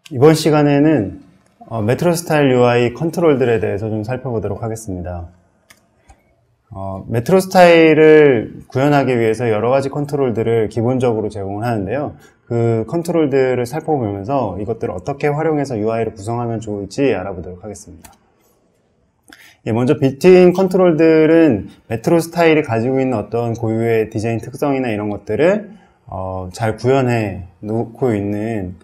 이번 시간에는 메트로 스타일 UI 컨트롤들에 대해서 좀 살펴보도록 하겠습니다. 메트로 스타일을 구현하기 위해서 여러 가지 컨트롤들을 기본적으로 제공을 하는데요. 그 컨트롤들을 살펴보면서 이것들을 어떻게 활용해서 UI를 구성하면 좋을지 알아보도록 하겠습니다. 먼저 빌트인 컨트롤들은 메트로 스타일이 가지고 있는 어떤 고유의 디자인 특성이나 이런 것들을 잘 구현해 놓고 있는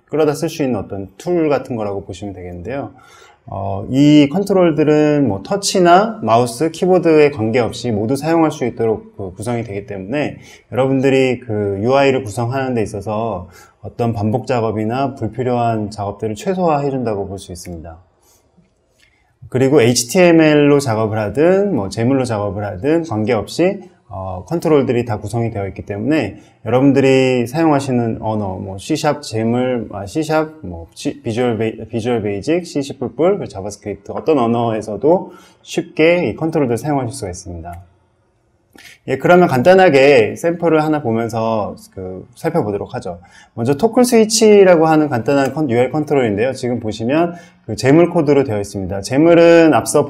끌어다 쓸 수 있는 어떤 툴 같은 거라고 보시면 되겠는데요. 이 컨트롤들은 뭐 터치나 마우스, 키보드에 관계없이 모두 사용할 수 있도록 구성이 되기 때문에 여러분들이 UI를 구성하는 데 있어서 어떤 반복 작업이나 불필요한 작업들을 최소화해 준다고 볼 수 있습니다. 그리고 HTML로 작업을 하든 뭐 재물로 작업을 하든 관계없이 컨트롤들이 다 구성이 되어 있기 때문에 여러분들이 사용하시는 언어, 뭐 C#, 재물, C#, 뭐 비주얼 베이직, C++, 자바스크립트 어떤 언어에서도 쉽게 이 컨트롤들을 사용하실 수가 있습니다. 그러면 간단하게 샘플을 하나 보면서 살펴보도록 하죠. 먼저 토클 스위치라고 하는 간단한 UI 컨트롤인데요. 지금 보시면 재물 코드로 되어 있습니다. 재물은 앞서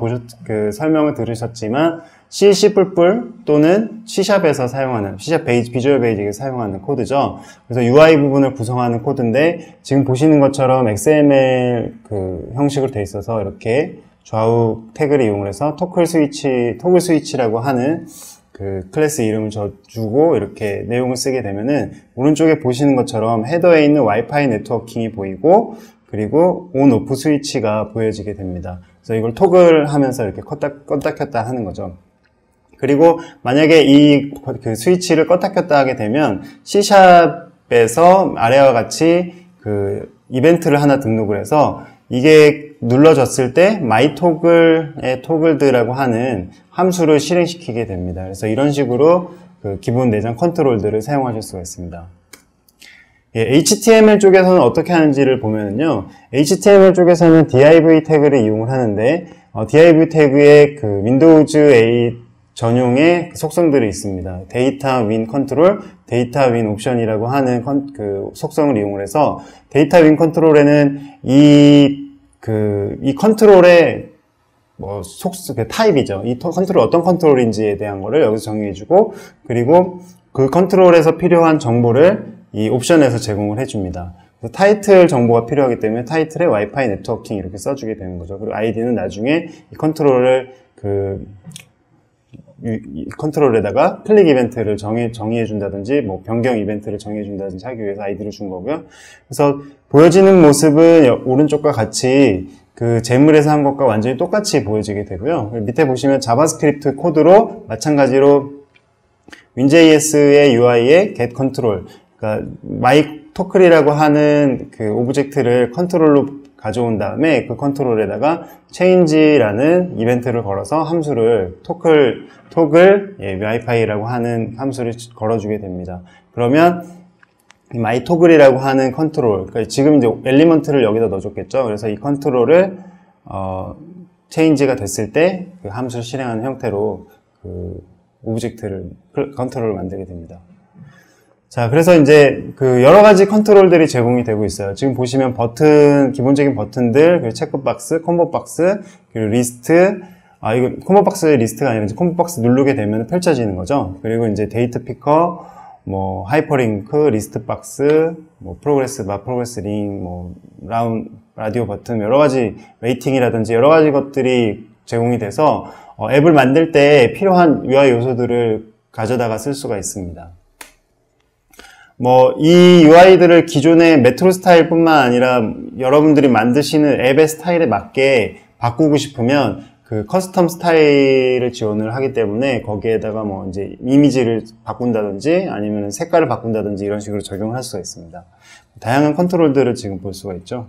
설명을 들으셨지만 C++ 또는 C샵에서 사용하는 C# 비주얼 베이직에서 사용하는 코드죠. 그래서 UI 부분을 구성하는 코드인데 지금 보시는 것처럼 XML 형식으로 되어 있어서 이렇게 좌우 태그를 이용해서 토글 스위치라고 하는 클래스 이름을 주고 이렇게 내용을 쓰게 되면은 오른쪽에 보시는 것처럼 헤더에 있는 와이파이 네트워킹이 보이고 그리고 온 오프 스위치가 보여지게 됩니다. 그래서 이걸 토글 하면서 이렇게 껐다 켰다 하는 거죠. 그리고 만약에 이 스위치를 껐다 켰다 하게 되면 C샵에서 아래와 같이 이벤트를 하나 등록을 해서 이게 눌러졌을 때 myToggle의 toggled라고 하는 함수를 실행시키게 됩니다. 그래서 이런 식으로 기본 내장 컨트롤들을 사용하실 수가 있습니다. HTML 쪽에서는 어떻게 하는지를 보면요. HTML 쪽에서는 div 태그를 이용을 하는데 div 태그에 윈도우즈 8 전용의 속성들이 있습니다. 데이터 윈 컨트롤, 데이터 윈 옵션이라고 하는 속성을 이용을 해서 데이터 윈 컨트롤에는 이 컨트롤의 타입이죠. 이 컨트롤 어떤 컨트롤인지에 대한 거를 여기서 정의해주고 그리고 그 컨트롤에서 필요한 정보를 이 옵션에서 제공을 해줍니다. 타이틀 정보가 필요하기 때문에 타이틀에 와이파이 네트워킹 이렇게 써주게 되는 거죠. 그리고 아이디는 나중에 이 컨트롤을 이 컨트롤에다가 클릭 이벤트를 정의해준다든지 뭐 변경 이벤트를 정의해준다든지 하기 위해서 아이디를 준 거고요. 그래서 보여지는 모습은 오른쪽과 같이 재물에서 한 것과 완전히 똑같이 보여지게 되고요. 밑에 보시면 자바스크립트 코드로 마찬가지로 윈JS의 UI의 get control, 그러니까 myToggle이라고 하는 오브젝트를 컨트롤로 가져온 다음에 그 컨트롤에다가 change라는 이벤트를 걸어서 함수를 toggle wifi라고 하는 함수를 걸어주게 됩니다. 그러면 myToggle이라고 하는 컨트롤, 그러니까 지금 이제 엘리먼트를 여기다 넣어줬겠죠. 그래서 이 컨트롤을 change가 됐을 때 그 함수를 실행하는 형태로 컨트롤을 만들게 됩니다. 자, 그래서 이제 여러 가지 컨트롤들이 제공이 되고 있어요. 지금 보시면 기본적인 버튼들, 그리고 체크박스, 콤보박스, 그리고 리스트, 이거 콤보박스 리스트가 아니라 이제 콤보박스 누르게 되면 펼쳐지는 거죠. 그리고 이제 데이트 피커, 뭐 하이퍼링크, 리스트 박스, 뭐 프로그레스 바, 프로그레스 링, 뭐 라디오 버튼, 여러 가지 웨이팅이라든지 여러 가지 것들이 제공이 돼서 앱을 만들 때 필요한 UI 요소들을 가져다가 쓸 수가 있습니다. 이 UI들을 기존의 메트로 스타일 뿐만 아니라 여러분들이 만드시는 앱의 스타일에 맞게 바꾸고 싶으면 커스텀 스타일을 지원을 하기 때문에 거기에다가 이제 이미지를 바꾼다든지 아니면 색깔을 바꾼다든지 이런 식으로 적용을 할 수가 있습니다. 다양한 컨트롤들을 지금 볼 수가 있죠.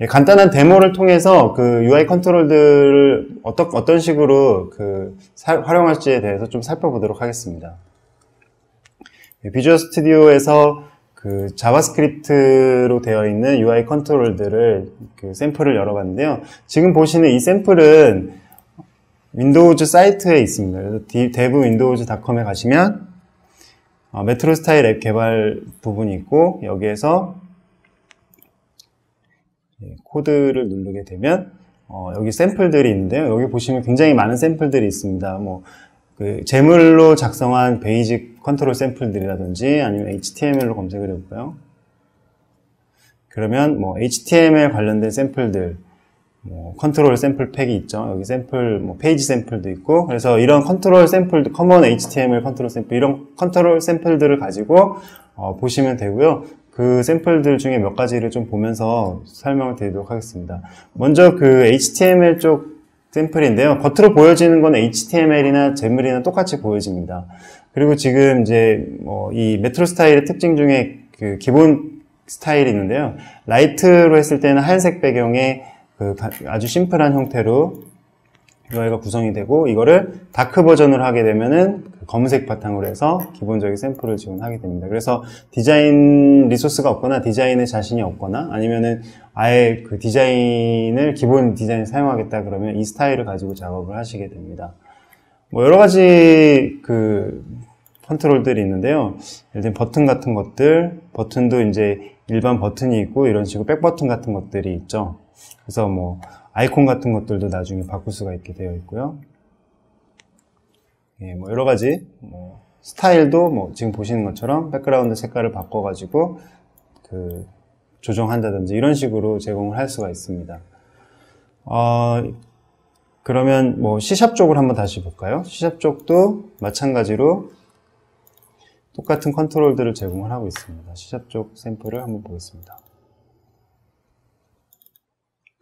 간단한 데모를 통해서 UI 컨트롤들을 어떤 식으로 활용할지에 대해서 좀 살펴보도록 하겠습니다. 비주얼 스튜디오에서 자바스크립트로 되어 있는 UI 컨트롤들을 샘플을 열어봤는데요. 지금 보시는 이 샘플은 윈도우즈 사이트에 있습니다. 그래서 devwindowscom에 가시면 메트로 스타일 앱 개발 부분이 있고 여기에서 코드를 누르게 되면 여기 샘플들이 있는데요. 여기 보시면 굉장히 많은 샘플들이 있습니다. 제물로 작성한 베이직 컨트롤 샘플들이라든지 아니면 HTML로 검색을 해볼까요? 그러면 HTML 관련된 샘플들, 컨트롤 샘플 팩이 있죠. 여기 샘플, 페이지 샘플도 있고, 그래서 이런 컨트롤 샘플, 커먼 HTML 컨트롤 샘플, 이런 컨트롤 샘플들을 가지고 보시면 되고요. 그 샘플들 중에 몇 가지를 좀 보면서 설명을 드리도록 하겠습니다. 먼저 그 HTML 쪽 샘플인데요. 겉으로 보여지는 건 HTML이나 제물이나 똑같이 보여집니다. 그리고 지금 이제 이 메트로 스타일의 특징 중에 그 기본 스타일이 있는데요. 라이트로 했을 때는 하얀색 배경에 그 아주 심플한 형태로 UI가 구성이 되고, 이거를 다크 버전으로 하게 되면은 검은색 바탕으로 해서 기본적인 샘플을 지원하게 됩니다. 그래서 디자인 리소스가 없거나 디자인에 자신이 없거나 아니면은 아예 그 기본 디자인을 사용하겠다 그러면 이 스타일을 가지고 작업을 하시게 됩니다. 여러 가지 그 컨트롤들이 있는데요. 예를 들면 버튼 같은 것들, 버튼도 이제 일반 버튼이 있고 이런 식으로 백 버튼 같은 것들이 있죠. 그래서 아이콘 같은 것들도 나중에 바꿀 수가 있게 되어 있고요. 여러 가지 스타일도 지금 보시는 것처럼 백그라운드 색깔을 바꿔가지고 조정한다든지 이런 식으로 제공을 할 수가 있습니다. 그러면 C# 쪽을 한번 다시 볼까요? C# 쪽도 마찬가지로 똑같은 컨트롤들을 제공을 하고 있습니다. C# 쪽 샘플을 한번 보겠습니다.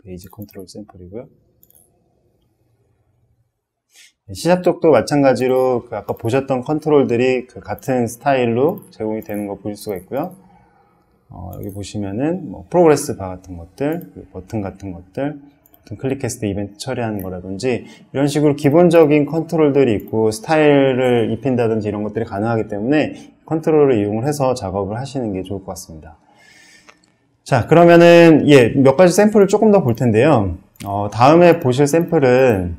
베이직 컨트롤 샘플이고요. C# 쪽도 마찬가지로 아까 보셨던 컨트롤들이 같은 스타일로 제공이 되는 거 보실 수가 있고요. 여기 보시면은 프로그레스 바 같은 것들, 버튼 같은 것들, 버튼 클릭했을 때 이벤트 처리하는 거라든지 이런 식으로 기본적인 컨트롤들이 있고 스타일을 입힌다든지 이런 것들이 가능하기 때문에 컨트롤을 이용을 해서 작업을 하시는 게 좋을 것 같습니다. 자, 그러면은 몇 가지 샘플을 조금 더 볼 텐데요. 다음에 보실 샘플은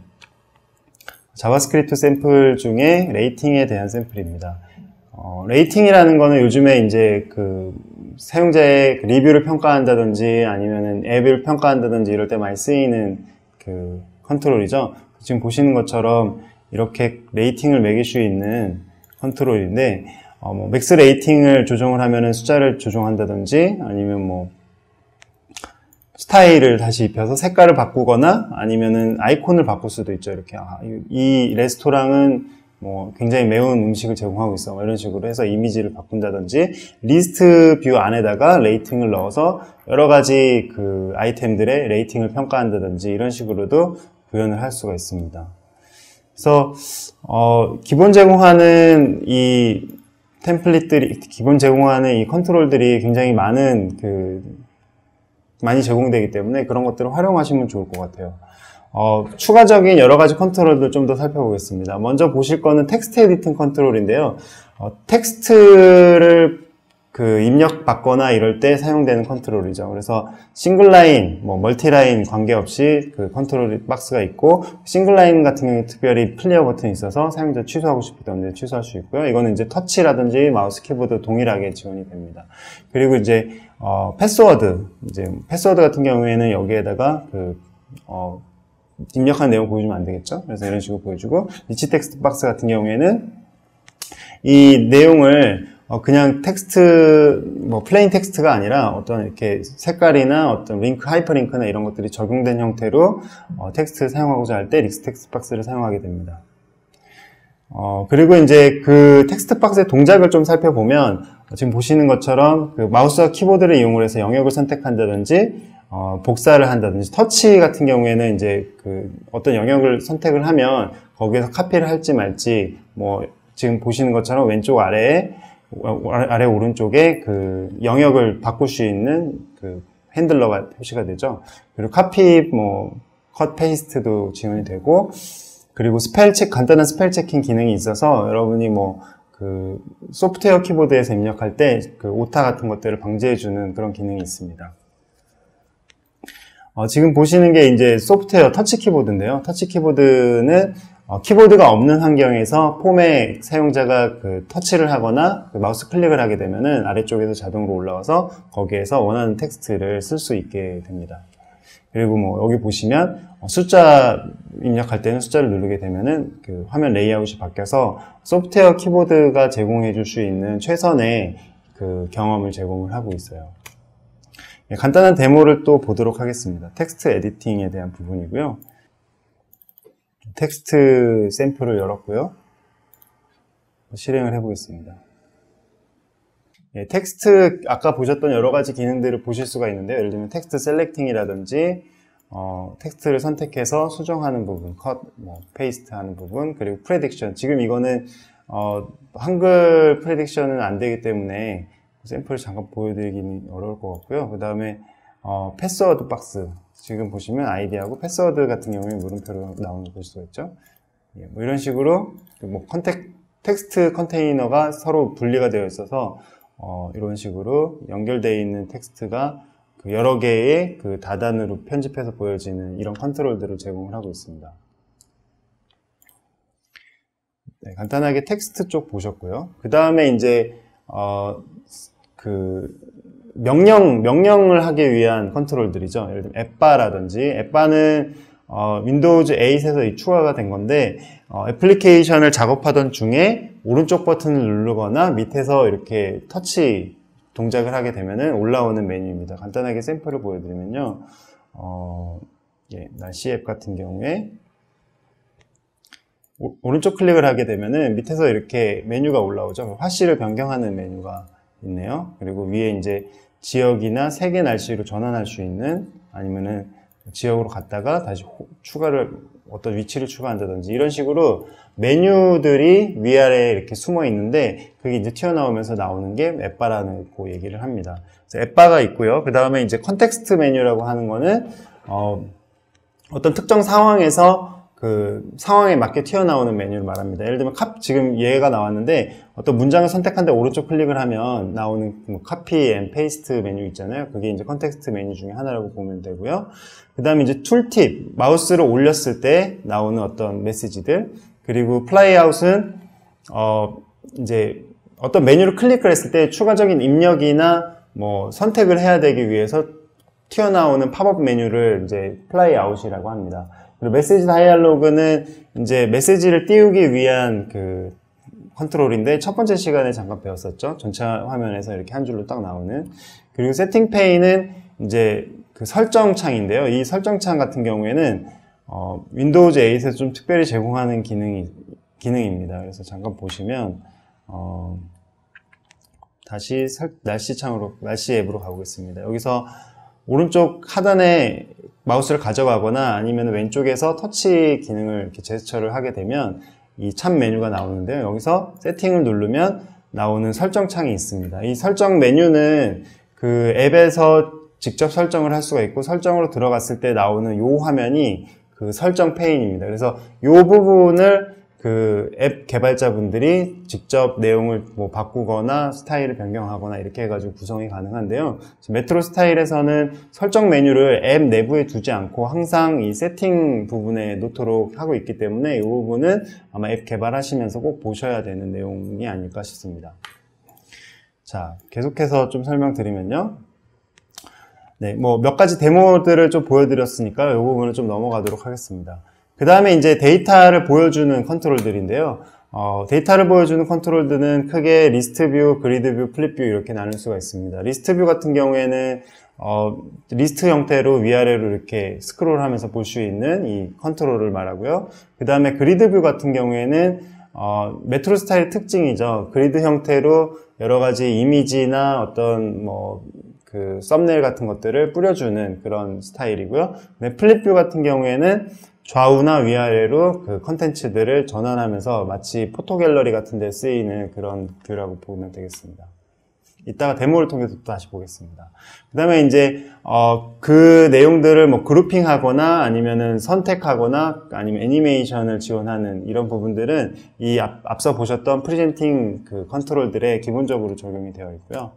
자바스크립트 샘플 중에 레이팅에 대한 샘플입니다. 레이팅이라는 거는 요즘에 이제 사용자의 리뷰를 평가한다든지 아니면은 앱을 평가한다든지 이럴 때 많이 쓰이는 컨트롤이죠. 지금 보시는 것처럼 이렇게 레이팅을 매길 수 있는 컨트롤인데, 맥스 레이팅을 조정을 하면은 숫자를 조정한다든지 아니면 스타일을 다시 입혀서 색깔을 바꾸거나 아니면은 아이콘을 바꿀 수도 있죠. 이렇게 이 레스토랑은 굉장히 매운 음식을 제공하고 있어. 이런 식으로 해서 이미지를 바꾼다든지 리스트 뷰 안에다가 레이팅을 넣어서 여러 가지 아이템들의 레이팅을 평가한다든지 이런 식으로도 구현을 할 수가 있습니다. 그래서 기본 제공하는 이 템플릿들이, 기본 제공하는 이 컨트롤들이 굉장히 많이 제공되기 때문에 그런 것들을 활용하시면 좋을 것 같아요. 추가적인 여러 가지 컨트롤들 좀 더 살펴보겠습니다. 먼저 보실 거는 텍스트 에디팅 컨트롤인데요. 텍스트를 입력받거나 이럴 때 사용되는 컨트롤이죠. 그래서 싱글 라인, 멀티 라인 관계없이 컨트롤 박스가 있고, 싱글 라인 같은 경우에 특별히 클리어 버튼이 있어서 사용자 취소하고 싶을 때 언제 취소할 수 있고요. 이거는 이제 터치라든지 마우스 키보드 동일하게 지원이 됩니다. 그리고 이제 패스워드 같은 경우에는 여기에다가 입력한 내용 보여주면 안 되겠죠. 그래서 이런 식으로 보여주고, 리치 텍스트 박스 같은 경우에는 이 내용을 그냥 텍스트, 플레인 텍스트가 아니라 어떤 이렇게 색깔이나 어떤 링크, 하이퍼링크나 이런 것들이 적용된 형태로 텍스트를 사용하고자 할 때 리치 텍스트 박스를 사용하게 됩니다. 그리고 이제 텍스트 박스의 동작을 좀 살펴보면 지금 보시는 것처럼 마우스와 키보드를 이용을 해서 영역을 선택한다든지 복사를 한다든지, 터치 같은 경우에는 이제 어떤 영역을 선택을 하면 거기에서 카피를 할지 말지, 지금 보시는 것처럼 왼쪽 아래 오른쪽에 영역을 바꿀 수 있는 핸들러가 표시가 되죠. 그리고 카피, 컷, 페이스트도 지원이 되고, 그리고 간단한 스펠 체킹 기능이 있어서 여러분이 소프트웨어 키보드에서 입력할 때 오타 같은 것들을 방지해주는 그런 기능이 있습니다. 지금 보시는 게 이제 소프트웨어 터치 키보드인데요. 터치 키보드는 키보드가 없는 환경에서 폼에 사용자가 터치를 하거나 마우스 클릭을 하게 되면은 아래쪽에서 자동으로 올라와서 거기에서 원하는 텍스트를 쓸 수 있게 됩니다. 그리고 뭐 여기 보시면 숫자 입력할 때는 숫자를 누르게 되면은 그 화면 레이아웃이 바뀌어서 소프트웨어 키보드가 제공해 줄 수 있는 최선의 그 경험을 제공을 하고 있어요. 간단한 데모를 또 보도록 하겠습니다. 텍스트 에디팅에 대한 부분이고요. 텍스트 샘플을 열었고요. 실행을 해보겠습니다. 텍스트 아까 보셨던 여러 가지 기능들을 보실 수가 있는데요. 예를 들면 텍스트 셀렉팅이라든지 텍스트를 선택해서 수정하는 부분, 컷, 페이스트 하는 부분, 그리고 프레딕션. 지금 이거는 한글 프레딕션은 안 되기 때문에 샘플을 잠깐 보여드리기는 어려울 것 같고요. 그 다음에 패스워드 박스, 지금 보시면 아이디하고 패스워드 같은 경우에 물음표로 나오는 거 볼 수가 있죠. 뭐 이런 식으로 텍스트 컨테이너가 서로 분리가 되어 있어서 이런 식으로 연결되어 있는 텍스트가 여러 개의 그 다단으로 편집해서 보여지는 이런 컨트롤들을 제공을 하고 있습니다. 네, 간단하게 텍스트 쪽 보셨고요. 그 다음에 이제 명령을 하기 위한 컨트롤들이죠. 예를 들면 앱바라든지, 앱바는 윈도우즈 8에서 추가가 된 건데 애플리케이션을 작업하던 중에 오른쪽 버튼을 누르거나 밑에서 이렇게 터치 동작을 하게 되면은 올라오는 메뉴입니다. 간단하게 샘플을 보여드리면요. 날씨 앱 같은 경우에 오른쪽 클릭을 하게 되면은 밑에서 이렇게 메뉴가 올라오죠. 화씨를 변경하는 메뉴가 있네요. 그리고 위에 이제 지역이나 세계 날씨로 전환할 수 있는, 아니면은 지역으로 갔다가 다시 어떤 위치를 추가한다든지 이런 식으로 메뉴들이 위아래에 이렇게 숨어 있는데 그게 이제 튀어나오면서 나오는 게 앱바라는 거 얘기를 합니다. 그래서 앱바가 있고요. 그 다음에 이제 컨텍스트 메뉴라고 하는 거는 어떤 특정 상황에서 그 상황에 맞게 튀어나오는 메뉴를 말합니다. 예를 들면 지금 얘가 나왔는데 어떤 문장을 선택한 데 오른쪽 클릭을 하면 나오는 카피 앤 페이스트 메뉴 있잖아요. 그게 이제 컨텍스트 메뉴 중에 하나라고 보면 되고요. 그 다음에 이제 툴팁, 마우스를 올렸을 때 나오는 어떤 메시지들, 그리고 플라이아웃은 이제 어떤 메뉴를 클릭을 했을 때 추가적인 입력이나 뭐 선택을 해야 되기 위해서 튀어나오는 팝업 메뉴를 이제 플라이아웃이라고 합니다. 그리고 메시지 다이얼로그는 이제 메시지를 띄우기 위한 그 컨트롤인데 첫 번째 시간에 잠깐 배웠었죠. 전체 화면에서 이렇게 한 줄로 딱 나오는. 그리고 세팅 페인은 이제 그 설정 창인데요. 이 설정 창 같은 경우에는 윈도우즈 8에서 좀 특별히 제공하는 기능입니다. 그래서 잠깐 보시면 다시 날씨 창으로, 날씨 앱으로 가보겠습니다. 여기서 오른쪽 하단에 마우스를 가져가거나 아니면 왼쪽에서 터치 기능을 이렇게 제스처를 하게 되면 이 참 메뉴가 나오는데요. 여기서 세팅을 누르면 나오는 설정 창이 있습니다. 이 설정 메뉴는 그 앱에서 직접 설정을 할 수가 있고, 설정으로 들어갔을 때 나오는 요 화면이 그 설정 페인입니다. 그래서 요 부분을 그 앱 개발자분들이 직접 내용을 뭐 바꾸거나 스타일을 변경하거나 이렇게 해가지고 구성이 가능한데요. 메트로 스타일에서는 설정 메뉴를 앱 내부에 두지 않고 항상 이 세팅 부분에 놓도록 하고 있기 때문에 이 부분은 아마 앱 개발하시면서 꼭 보셔야 되는 내용이 아닐까 싶습니다. 자, 계속해서 좀 설명드리면요. 네, 뭐 몇 가지 데모들을 좀 보여드렸으니까 이 부분을 좀 넘어가도록 하겠습니다. 그 다음에 이제 데이터를 보여주는 컨트롤들인데요. 데이터를 보여주는 컨트롤들은 크게 리스트 뷰, 그리드 뷰, 플립 뷰 이렇게 나눌 수가 있습니다. 리스트 뷰 같은 경우에는 리스트 형태로 위아래로 이렇게 스크롤 하면서 볼 수 있는 이 컨트롤을 말하고요. 그 다음에 그리드 뷰 같은 경우에는 메트로 스타일 특징이죠. 그리드 형태로 여러 가지 이미지나 어떤 그 썸네일 같은 것들을 뿌려주는 그런 스타일이고요. 플립 뷰 같은 경우에는 좌우나 위아래로 그 컨텐츠들을 전환하면서 마치 포토 갤러리 같은 데 쓰이는 그런 뷰라고 보면 되겠습니다. 이따가 데모를 통해서 또 다시 보겠습니다. 그 다음에 이제 그 내용들을 뭐 그룹핑하거나 아니면은 선택하거나 아니면 애니메이션을 지원하는 이런 부분들은 이 앞서 보셨던 프리젠팅 그 컨트롤들에 기본적으로 적용이 되어 있고요.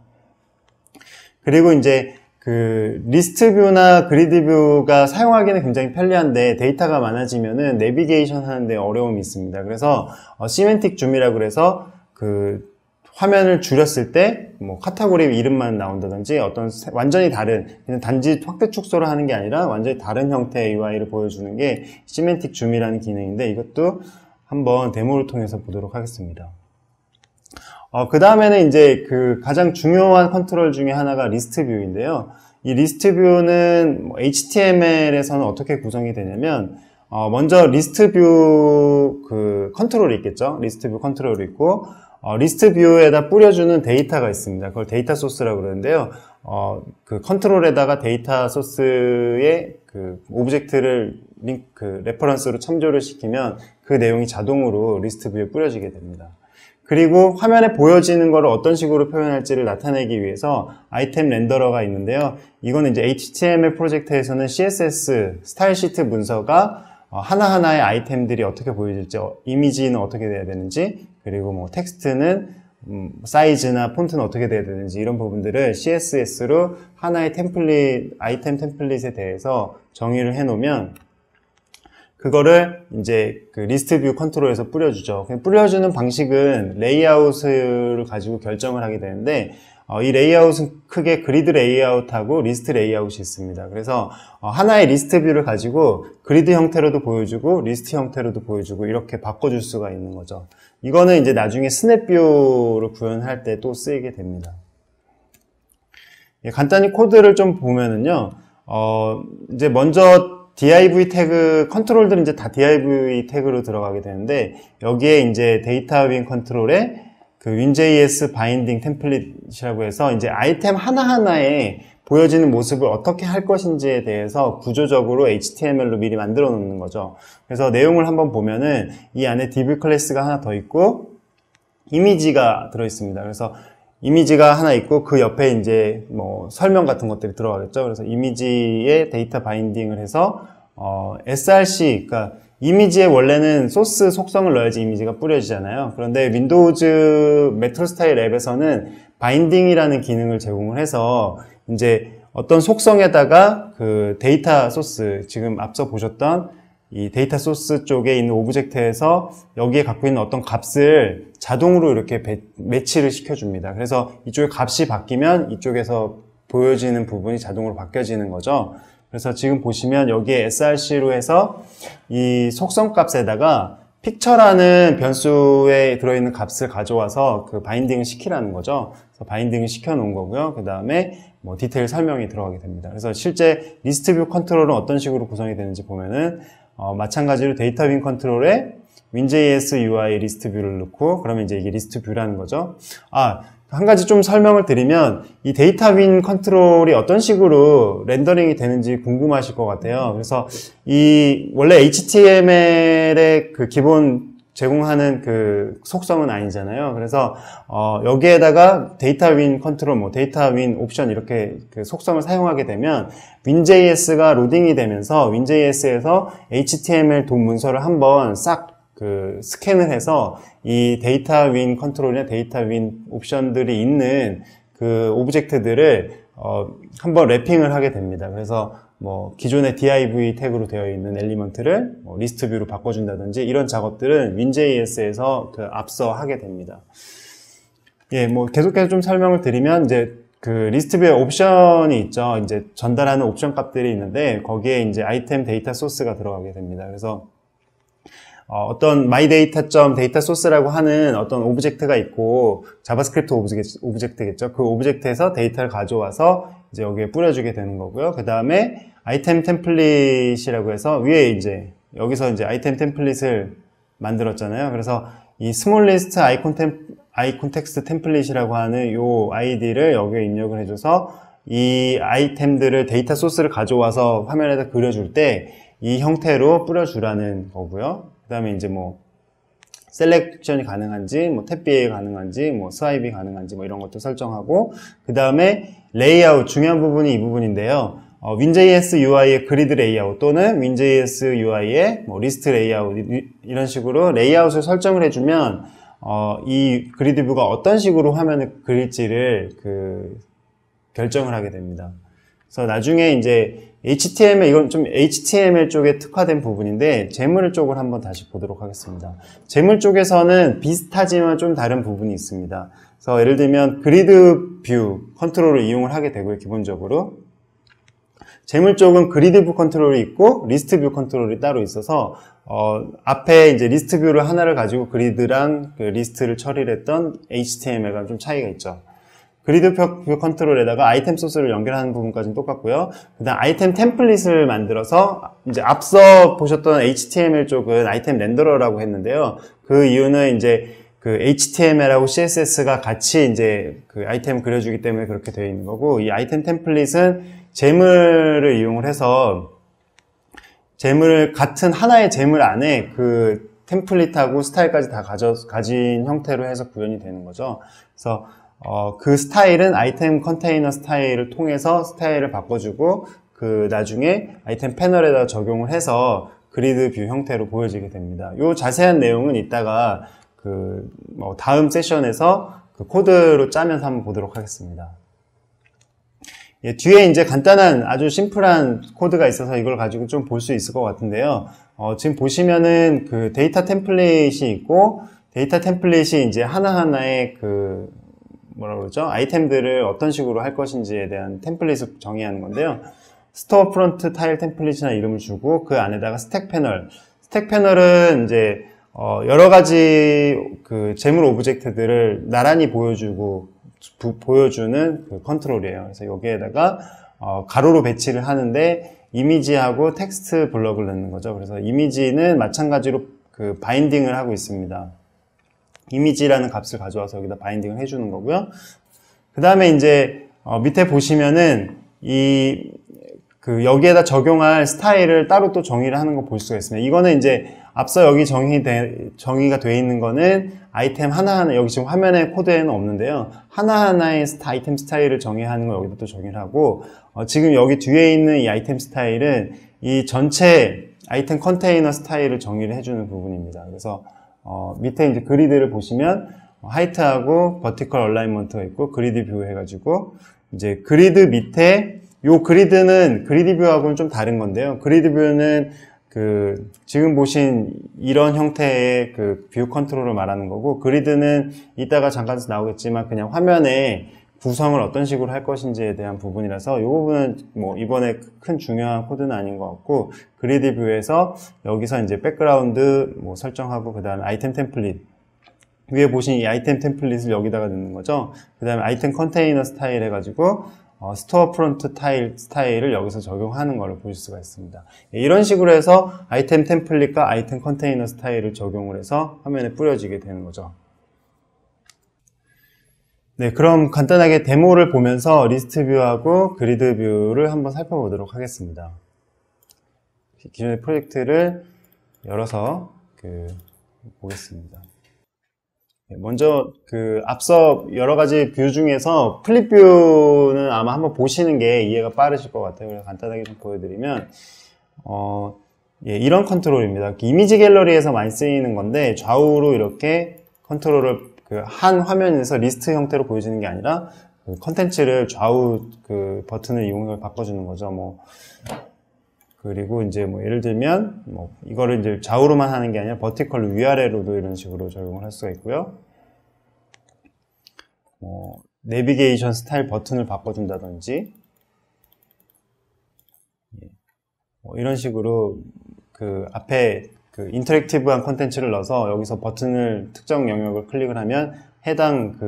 그리고 이제 그 리스트 뷰나 그리드 뷰가 사용하기는 굉장히 편리한데 데이터가 많아지면은 내비게이션 하는데 어려움이 있습니다. 그래서 시멘틱 줌이라고 그래서 그 화면을 줄였을 때 뭐 카테고리 이름만 나온다든지 어떤 완전히 다른, 그냥 단지 확대 축소를 하는 게 아니라 완전히 다른 형태의 UI를 보여주는 게 시멘틱 줌이라는 기능인데, 이것도 한번 데모를 통해서 보도록 하겠습니다. 그 다음에는 이제 그 가장 중요한 컨트롤 중에 하나가 리스트 뷰인데요. 이 리스트 뷰는 HTML에서는 어떻게 구성이 되냐면, 먼저 리스트 뷰 그 컨트롤이 있겠죠. 리스트 뷰 컨트롤이 있고, 리스트 뷰에다 뿌려주는 데이터가 있습니다. 그걸 데이터 소스라고 그러는데요. 그 컨트롤에다가 데이터 소스의 그 오브젝트를 레퍼런스로 참조를 시키면 그 내용이 자동으로 리스트 뷰에 뿌려지게 됩니다. 그리고 화면에 보여지는 것을 어떤 식으로 표현할지를 나타내기 위해서 아이템 렌더러가 있는데요. 이거는 이제 HTML 프로젝트에서는 CSS 스타일 시트 문서가 하나하나의 아이템들이 어떻게 보여질지, 이미지는 어떻게 돼야 되는지, 그리고 뭐 텍스트는 사이즈나 폰트는 어떻게 돼야 되는지, 이런 부분들을 CSS로 하나의 템플릿, 아이템 템플릿에 대해서 정의를 해 놓으면 그거를 이제 그 리스트 뷰 컨트롤에서 뿌려주죠. 뿌려주는 방식은 레이아웃을 가지고 결정을 하게 되는데, 이 레이아웃은 크게 그리드 레이아웃하고 리스트 레이아웃이 있습니다. 그래서 하나의 리스트 뷰를 가지고 그리드 형태로도 보여주고 리스트 형태로도 보여주고 이렇게 바꿔줄 수가 있는 거죠. 이거는 이제 나중에 스냅 뷰를 구현할 때 또 쓰이게 됩니다. 간단히 코드를 좀 보면은요, 이제 먼저 div 태그, 컨트롤들은 이제 다 div 태그로 들어가게 되는데, 여기에 이제 데이터 윈 컨트롤에 그 Win.js 바인딩 템플릿이라고 해서 이제 아이템 하나하나에 보여지는 모습을 어떻게 할 것인지에 대해서 구조적으로 HTML로 미리 만들어 놓는 거죠. 그래서 내용을 한번 보면은 이 안에 div 클래스가 하나 더 있고 이미지가 들어 있습니다. 그래서 이미지가 하나 있고 그 옆에 이제 뭐 설명 같은 것들이 들어가겠죠. 그래서 이미지에 데이터 바인딩을 해서 src, 그러니까 이미지에 원래는 소스 속성을 넣어야지 이미지가 뿌려지잖아요. 그런데 윈도우즈 메트로 스타일 앱에서는 바인딩이라는 기능을 제공을 해서 이제 어떤 속성에다가 그 데이터 소스, 지금 앞서 보셨던 이 데이터 소스 쪽에 있는 오브젝트에서 여기에 갖고 있는 어떤 값을 자동으로 이렇게 매치를 시켜줍니다. 그래서 이쪽에 값이 바뀌면 이쪽에서 보여지는 부분이 자동으로 바뀌어지는 거죠. 그래서 지금 보시면 여기에 src로 해서 이 속성 값에다가 픽처라는 변수에 들어있는 값을 가져와서 그 바인딩을 시키라는 거죠. 그래서 바인딩을 시켜 놓은 거고요. 그 다음에 뭐 디테일 설명이 들어가게 됩니다. 그래서 실제 리스트 뷰 컨트롤은 어떤 식으로 구성이 되는지 보면은 마찬가지로 데이터 윈 컨트롤에 Win.js UI 리스트 뷰를 넣고, 그러면 이제 이게 리스트 뷰라는 거죠. 한 가지 좀 설명을 드리면, 이 데이터 윈 컨트롤이 어떤 식으로 렌더링이 되는지 궁금하실 것 같아요. 그래서 이 원래 HTML의 그 기본 제공하는 그 속성은 아니잖아요. 그래서 여기에다가 데이터 윈 컨트롤, 뭐 데이터 윈 옵션 이렇게 그 속성을 사용하게 되면 Win.js가 로딩이 되면서 Win.js에서 HTML 돔 문서를 한번 싹 그 스캔을 해서 이 데이터 윈 컨트롤이나 데이터 윈 옵션들이 있는 그 오브젝트들을 한번 랩핑을 하게 됩니다. 그래서 뭐 기존의 div 태그로 되어 있는 엘리먼트를 뭐 리스트 뷰로 바꿔준다든지 이런 작업들은 Win.js에서 그 앞서 하게 됩니다. 예, 뭐 계속해서 좀 설명을 드리면, 이제 그 리스트 뷰에 옵션이 있죠. 이제 전달하는 옵션 값들이 있는데 거기에 이제 아이템 데이터 소스가 들어가게 됩니다. 그래서 어떤 myData.dataSource라고 하는 어떤 오브젝트가 있고, 자바스크립트 오브젝트겠죠. 그 오브젝트에서 데이터를 가져와서 이제 여기에 뿌려주게 되는 거고요. 그 다음에 아이템 템플릿이라고 해서 위에 이제 여기서 이제 아이템 템플릿을 만들었잖아요. 그래서 이 스몰리스트 아이콘 텍스트 템플릿이라고 하는 요 아이디를 여기에 입력을 해줘서 이 아이템들을 데이터 소스를 가져와서 화면에다 그려줄 때 이 형태로 뿌려주라는 거고요. 그 다음에 이제 뭐 셀렉션이 가능한지, 뭐 탭 BA 가능한지, 뭐 스와이핑이 가능한지, 뭐 이런 것도 설정하고, 그 다음에 레이아웃, 중요한 부분이 이 부분인데요. Win.js UI의 그리드 레이아웃 또는 Win.js UI의 뭐 리스트 레이아웃, 이런 식으로 레이아웃을 설정을 해주면 이 그리드 뷰가 어떤 식으로 화면을 그릴지를 결정을 하게 됩니다. 그래서 나중에 이제 HTML, 이건 좀 HTML 쪽에 특화된 부분인데, 재물 쪽을 한번 다시 보도록 하겠습니다. 재물 쪽에서는 비슷하지만 좀 다른 부분이 있습니다. 그래서 예를 들면 그리드 뷰 컨트롤을 이용을 하게 되고요, 기본적으로. 재물 쪽은 그리드 뷰 컨트롤이 있고 리스트 뷰 컨트롤이 따로 있어서 앞에 이제 리스트 뷰를 하나를 가지고 그리드랑 그 리스트를 처리를 했던 HTML과 좀 차이가 있죠. 그리드 뷰 컨트롤에다가 아이템 소스를 연결하는 부분까지는 똑같고요. 그다음 아이템 템플릿을 만들어서 이제 앞서 보셨던 HTML 쪽은 아이템 렌더러라고 했는데요. 그 이유는 이제 그 HTML하고 CSS가 같이 이제 그 아이템을 그려주기 때문에 그렇게 되어 있는 거고, 이 아이템 템플릿은 재물을 이용을 해서 같은 하나의 재물 안에 그 템플릿하고 스타일까지 다 가진 형태로 해서 구현이 되는 거죠. 그래서 그 스타일은 아이템 컨테이너 스타일을 통해서 스타일을 바꿔주고 그 나중에 아이템 패널에다 적용을 해서 그리드 뷰 형태로 보여지게 됩니다. 요 자세한 내용은 이따가 그 다음 세션에서 그 코드로 짜면서 한번 보도록 하겠습니다. 예, 뒤에 이제 간단한 아주 심플한 코드가 있어서 이걸 가지고 좀 볼 수 있을 것 같은데요. 지금 보시면은 그 데이터 템플릿이 있고, 데이터 템플릿이 이제 하나하나의 그 뭐라 그러죠? 아이템들을 어떤 식으로 할 것인지에 대한 템플릿을 정의하는 건데요. 스토어 프론트 타일 템플릿이나 이름을 주고 그 안에다가 스택 패널은 이제 여러 가지 그 재물 오브젝트들을 나란히 보여주는 그 컨트롤이에요. 그래서 여기에다가 가로로 배치를 하는데 이미지하고 텍스트 블럭을 넣는 거죠. 그래서 이미지는 마찬가지로 그 바인딩을 하고 있습니다. 이미지라는 값을 가져와서 여기다 바인딩을 해주는 거고요. 그 다음에 이제 밑에 보시면은 여기에다 적용할 스타일을 따로 또 정의를 하는 거 볼 수가 있습니다. 이거는 이제 앞서 여기 정의가 되어 있는 거는 아이템 하나하나, 여기 지금 화면에 코드에는 없는데요. 하나하나의 아이템 스타일을 정의하는 거 여기다 또 정의를 하고, 지금 여기 뒤에 있는 이 아이템 스타일은 이 전체 아이템 컨테이너 스타일을 정의를 해주는 부분입니다. 그래서 밑에 이제 그리드를 보시면 하이트하고 버티컬 얼라인먼트가 있고 그리드 뷰 해가지고 이제 그리드 밑에 요 그리드는 그리드 뷰하고는 좀 다른 건데요. 그리드 뷰는 그 지금 보신 이런 형태의 그 뷰 컨트롤을 말하는 거고, 그리드는 이따가 잠깐 나오겠지만 그냥 화면에 구성을 어떤 식으로 할 것인지에 대한 부분이라서 이 부분은 뭐 이번에 큰 중요한 코드는 아닌 것 같고, 그리드 뷰에서 여기서 이제 백그라운드 뭐 설정하고 그 다음에 아이템 템플릿 위에 보신 이 아이템 템플릿을 여기다가 넣는 거죠. 그 다음에 아이템 컨테이너 스타일 해가지고 스토어 프론트 타일 스타일을 여기서 적용하는 것을 보실 수가 있습니다. 이런 식으로 해서 아이템 템플릿과 아이템 컨테이너 스타일을 적용을 해서 화면에 뿌려지게 되는 거죠. 네, 그럼 간단하게 데모를 보면서 리스트 뷰하고 그리드 뷰를 한번 살펴보도록 하겠습니다. 기존의 프로젝트를 열어서 보겠습니다. 먼저 앞서 여러 가지 뷰 중에서 플립 뷰는 아마 한번 보시는 게 이해가 빠르실 것 같아요. 그래서 간단하게 좀 보여드리면 예, 이런 컨트롤입니다. 이미지 갤러리에서 많이 쓰이는 건데, 좌우로 이렇게 컨트롤을 한 화면에서 리스트 형태로 보여지는 게 아니라 컨텐츠를 좌우 버튼을 이용해서 바꿔주는 거죠. 그리고 이제 예를 들면 이거를 이제 좌우로만 하는 게 아니라 버티컬 위아래로도 이런 식으로 적용을 할 수가 있고요. 내비게이션 스타일 버튼을 바꿔준다든지, 이런 식으로 앞에 인터랙티브한 콘텐츠를 넣어서 여기서 버튼을 특정 영역을 클릭을 하면 해당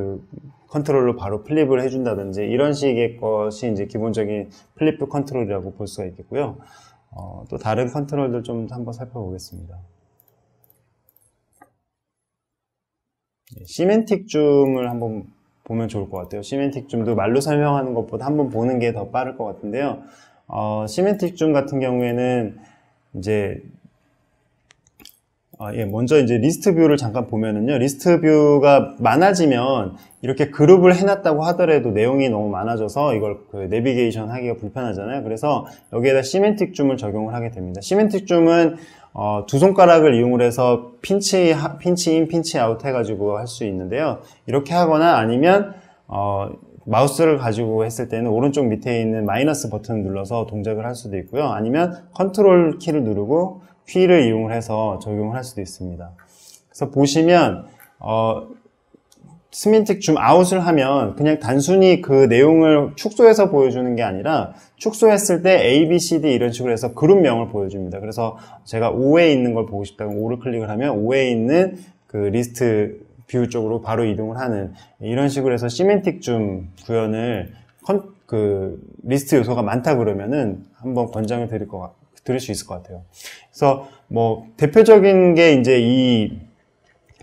컨트롤로 바로 플립을 해준다든지, 이런 식의 것이 이제 기본적인 플립 뷰 컨트롤이라고 볼 수가 있겠고요. 또 다른 컨트롤들 좀 한번 살펴보겠습니다. 시멘틱 줌을 한번 보면 좋을 것 같아요. 시멘틱 줌도 말로 설명하는 것보다 한번 보는 게 더 빠를 것 같은데요. 시멘틱 줌 같은 경우에는 이제 먼저 이제 리스트 뷰를 잠깐 보면은요, 리스트 뷰가 많아지면 이렇게 그룹을 해놨다고 하더라도 내용이 너무 많아져서 이걸 내비게이션 하기가 불편하잖아요. 그래서 여기에다 시멘틱 줌을 적용을 하게 됩니다. 시멘틱 줌은 두 손가락을 이용을 해서 pinch in, pinch out 해가지고 할 수 있는데요. 이렇게 하거나 아니면 마우스를 가지고 했을 때는 오른쪽 밑에 있는 마이너스 버튼을 눌러서 동작을 할 수도 있고요. 아니면 컨트롤 키를 누르고 휠을 이용을 해서 적용을 할 수도 있습니다. 그래서 보시면 시멘틱 줌 아웃을 하면 그냥 단순히 그 내용을 축소해서 보여주는 게 아니라 축소했을 때 A, B, C, D 이런 식으로 해서 그룹명을 보여줍니다. 그래서 제가 5에 있는 걸 보고 싶다면 5를 클릭을 하면 5에 있는 그 리스트 뷰 쪽으로 바로 이동을 하는 이런 식으로 해서 시멘틱 줌 구현을 리스트 요소가 많다 그러면은 한번 권장을 드릴 수 있을 것 같아요. 그래서 뭐 대표적인 게 이제 이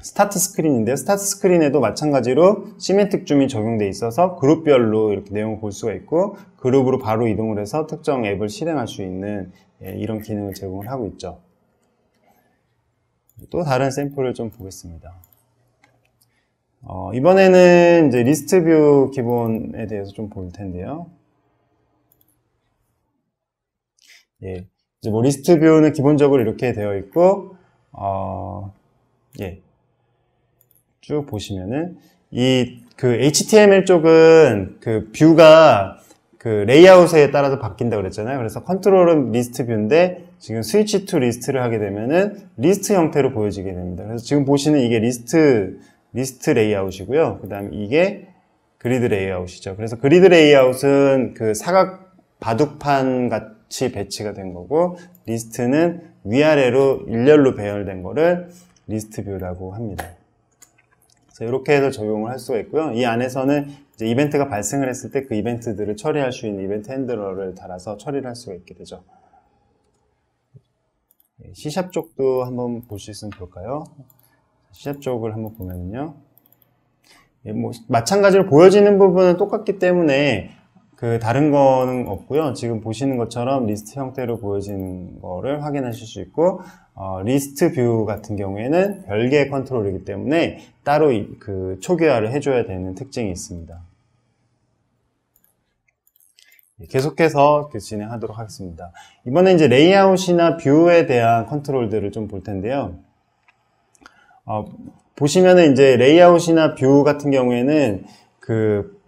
스타트 스크린인데요. 스타트 스크린에도 마찬가지로 시멘틱 줌이 적용돼 있어서 그룹별로 이렇게 내용을 볼 수가 있고 그룹으로 바로 이동을 해서 특정 앱을 실행할 수 있는 이런 기능을 제공을 하고 있죠. 또 다른 샘플을 좀 보겠습니다. 이번에는 이제 리스트 뷰 기본에 대해서 좀 볼 텐데요. 예, 이제 뭐 리스트 뷰는 기본적으로 이렇게 되어 있고, 예, 쭉 보시면은 그 HTML 쪽은 그 뷰가 그 레이아웃에 따라서 바뀐다 그랬잖아요. 그래서 컨트롤은 리스트 뷰인데 지금 스위치 투 리스트를 하게 되면은 리스트 형태로 보여지게 됩니다. 그래서 지금 보시는 이게 리스트 레이아웃이고요. 그 다음에 이게 그리드 레이아웃이죠. 그래서 그리드 레이아웃은 그 사각 바둑판 같이 배치가 된 거고, 리스트는 위아래로 일렬로 배열된 거를 리스트 뷰라고 합니다. 그래서 이렇게 해서 적용을 할 수가 있고요. 이 안에서는 이제 이벤트가 발생을 했을 때 그 이벤트들을 처리할 수 있는 이벤트 핸들러를 달아서 처리를 할 수가 있게 되죠. C# 쪽도 한번 볼 수 있으면 볼까요? C# 쪽을 한번 보면요. 뭐 마찬가지로 보여지는 부분은 똑같기 때문에 그 다른 거는 없고요. 지금 보시는 것처럼 리스트 형태로 보여지는 거를 확인하실 수 있고, 리스트 뷰 같은 경우에는 별개의 컨트롤이기 때문에 따로 그 초기화를 해줘야 되는 특징이 있습니다. 계속해서 진행하도록 하겠습니다. 이번에 이제 레이아웃이나 뷰에 대한 컨트롤들을 좀 볼 텐데요. 보시면은 이제 레이아웃이나 뷰 같은 경우에는 그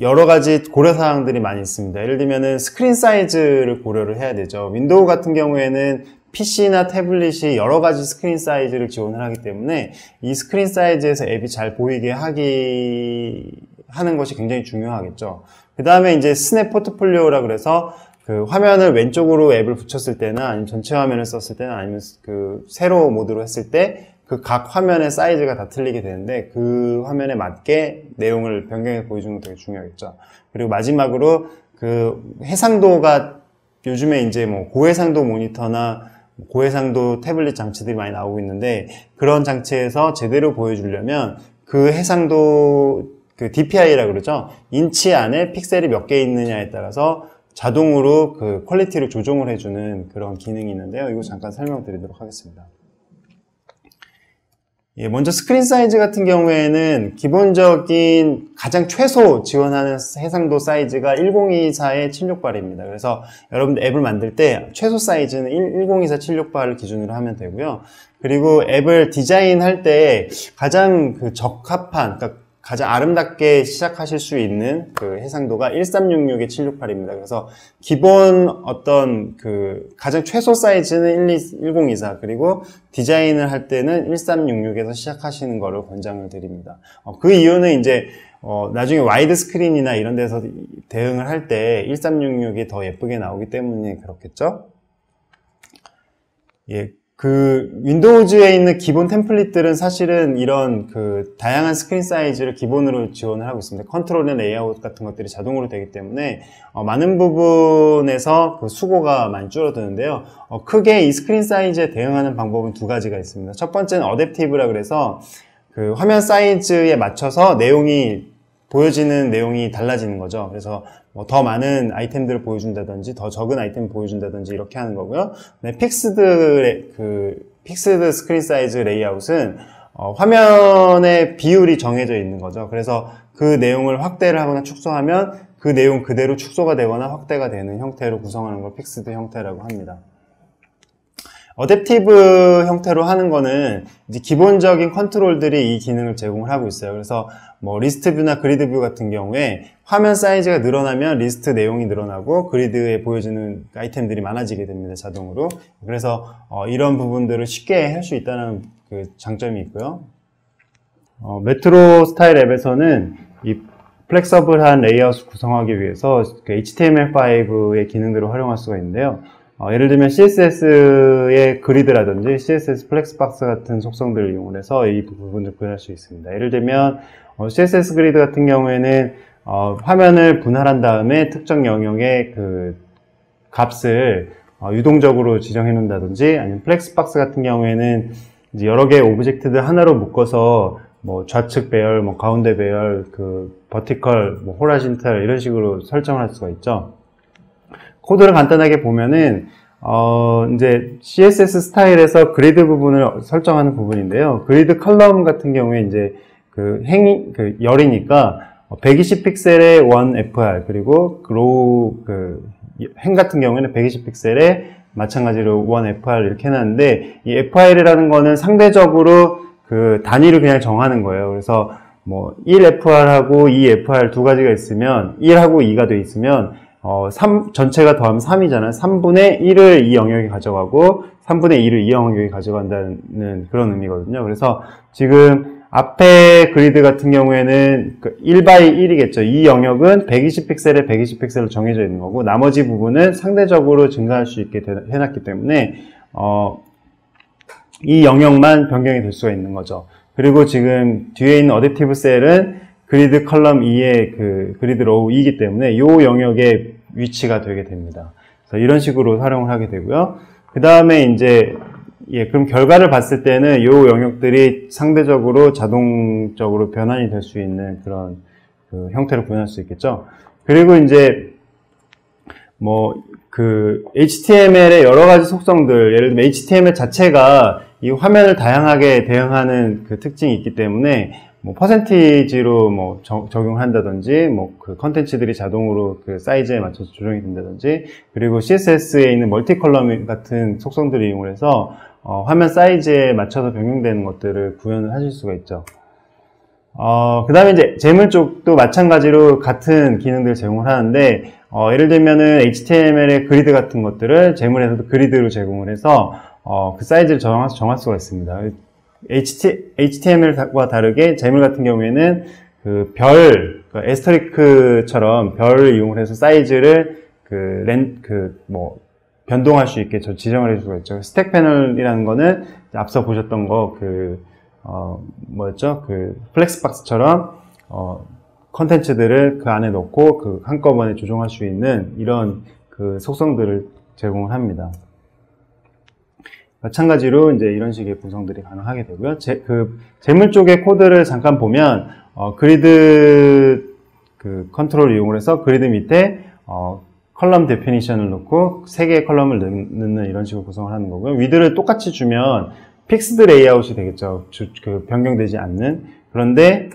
여러 가지 고려사항들이 많이 있습니다. 예를 들면은 스크린 사이즈를 고려를 해야 되죠. 윈도우 같은 경우에는 PC나 태블릿이 여러 가지 스크린 사이즈를 지원을 하기 때문에 이 스크린 사이즈에서 앱이 잘 보이게 하는 것이 굉장히 중요하겠죠. 그 다음에 이제 스냅 포트폴리오라 그래서 그 화면을 왼쪽으로 앱을 붙였을 때나 아니면 전체 화면을 썼을 때나 아니면 그 세로 모드로 했을 때 그 각 화면의 사이즈가 다 틀리게 되는데 그 화면에 맞게 내용을 변경해 보여주는 것도 되게 중요하겠죠. 그리고 마지막으로 그 해상도가 요즘에 이제 뭐 고해상도 모니터나 고해상도 태블릿 장치들이 많이 나오고 있는데 그런 장치에서 제대로 보여주려면 그 해상도 그 DPI라 그러죠. 인치 안에 픽셀이 몇 개 있느냐에 따라서 자동으로 그 퀄리티를 조정을 해주는 그런 기능이 있는데요. 이거 잠깐 설명드리도록 하겠습니다. 예, 먼저 스크린 사이즈 같은 경우에는 기본적인 가장 최소 지원하는 해상도 사이즈가 1024의 768입니다. 그래서 여러분들 앱을 만들 때 최소 사이즈는 1024 768을 기준으로 하면 되고요. 그리고 앱을 디자인할 때 가장 그 적합한, 그러니까 가장 아름답게 시작하실 수 있는 그 해상도가 1366의 768입니다. 그래서 기본 어떤 그 가장 최소 사이즈는 1024, 그리고 디자인을 할 때는 1366에서 시작하시는 거를 권장을 드립니다. 그 이유는 이제 나중에 와이드 스크린이나 이런 데서 대응을 할 때 1366이 더 예쁘게 나오기 때문에 그렇겠죠? 예. 그 윈도우즈에 있는 기본 템플릿들은 사실은 이런 그 다양한 스크린 사이즈를 기본으로 지원을 하고 있습니다. 컨트롤이나 레이아웃 같은 것들이 자동으로 되기 때문에 많은 부분에서 그 수고가 많이 줄어드는데요. 크게 이 스크린 사이즈에 대응하는 방법은 두 가지가 있습니다. 첫 번째는 어댑티브라 그래서 그 화면 사이즈에 맞춰서 보여지는 내용이 달라지는 거죠. 그래서 뭐 더 많은 아이템들을 보여준다든지 더 적은 아이템을 보여준다든지 이렇게 하는 거고요. 네, 픽스드 스크린 사이즈 레이아웃은 화면의 비율이 정해져 있는 거죠. 그래서 그 내용을 확대를 하거나 축소하면 그 내용 그대로 축소가 되거나 확대가 되는 형태로 구성하는 걸 픽스드 형태라고 합니다. 어댑티브 형태로 하는 거는 이제 기본적인 컨트롤들이 이 기능을 제공을 하고 있어요. 그래서 뭐 리스트 뷰나 그리드 뷰 같은 경우에 화면 사이즈가 늘어나면 리스트 내용이 늘어나고 그리드에 보여지는 아이템들이 많아지게 됩니다. 자동으로. 그래서 이런 부분들을 쉽게 할 수 있다는 그 장점이 있고요. 메트로 스타일 앱에서는 이 플렉서블한 레이아웃을 구성하기 위해서 그 HTML5의 기능들을 활용할 수가 있는데요. 예를 들면 CSS의 그리드라든지 CSS 플렉스박스 같은 속성들을 이용해서 이 부분을 구현할 수 있습니다. 예를 들면 CSS 그리드 같은 경우에는 화면을 분할한 다음에 특정 영역의 그 값을 유동적으로 지정해 놓는다든지, 아니면 플렉스박스 같은 경우에는 이제 여러 개의 오브젝트들 하나로 묶어서 뭐 좌측 배열, 뭐 가운데 배열, 그 버티컬, 뭐 호라이즌탈 이런 식으로 설정을 할 수가 있죠. 코드를 간단하게 보면은 이제 CSS 스타일에서 그리드 부분을 설정하는 부분인데요. 그리드 컬럼 같은 경우에 이제 그 열이니까 120픽셀의 1FR, 그리고 로우 행 같은 경우에는 120픽셀에 마찬가지로 1FR 이렇게 해놨는데, 이 FR이라는 거는 상대적으로 그 단위를 그냥 정하는 거예요. 그래서 뭐 1FR하고 2FR 두 가지가 있으면 1하고 2가 돼 있으면 3 전체가 더하면 3이잖아요. 3분의 1을 이 영역이 가져가고 3분의 2를 이 영역이 가져간다는 그런 의미거든요. 그래서 지금 앞에 그리드 같은 경우에는 1x1이겠죠. 이 영역은 120픽셀에 120픽셀로 정해져 있는 거고, 나머지 부분은 상대적으로 증가할 수 있게 해놨기 때문에 이 영역만 변경이 될 수가 있는 거죠. 그리고 지금 뒤에 있는 어댑티브 셀은 그리드 컬럼 2의 그 그리드 로우 2이기 때문에 이 영역의 위치가 되게 됩니다. 그래서 이런 식으로 활용을 하게 되고요. 그 다음에 이제 그럼 결과를 봤을 때는 이 영역들이 상대적으로 자동적으로 변환이 될 수 있는 그런 그 형태로 구현할 수 있겠죠. 그리고 이제 뭐 그 HTML의 여러 가지 속성들, 예를 들면 HTML 자체가 이 화면을 다양하게 대응하는 그 특징이 있기 때문에 뭐 퍼센티지로 뭐 적용을 한다든지, 뭐 그 컨텐츠들이 자동으로 그 사이즈에 맞춰서 조정이 된다든지, 그리고 CSS에 있는 멀티 컬럼 같은 속성들을 이용해서 화면 사이즈에 맞춰서 변경되는 것들을 구현을 하실 수가 있죠. 그 다음에 이제 재물 쪽도 마찬가지로 같은 기능들을 제공을 하는데, 예를 들면은 HTML의 그리드 같은 것들을 재물에서도 그리드로 제공을 해서 그 사이즈를 정할 수가 있습니다. HTML과 다르게 재물 같은 경우에는 그 에스터리크처럼 별을 이용을 해서 사이즈를 변동할 수 있게 지정을 해줄 수가 있죠. 스택 패널이라는 거는 앞서 보셨던 거 뭐였죠? 플렉스박스처럼 컨텐츠들을 그 안에 넣고 한꺼번에 조정할 수 있는 이런 속성들을 제공을 합니다. 마찬가지로 이제 이런 식의 구성들이 가능하게 되고요. 재물 쪽의 코드를 잠깐 보면 그리드 컨트롤을 이용해서 그리드 밑에 컬럼 데피니션을 넣고 3개의 컬럼을 넣는 이런 식으로 구성을 하는 거고요. 위드를 똑같이 주면 픽스드 레이아웃이 되겠죠. 변경되지 않는. 그런데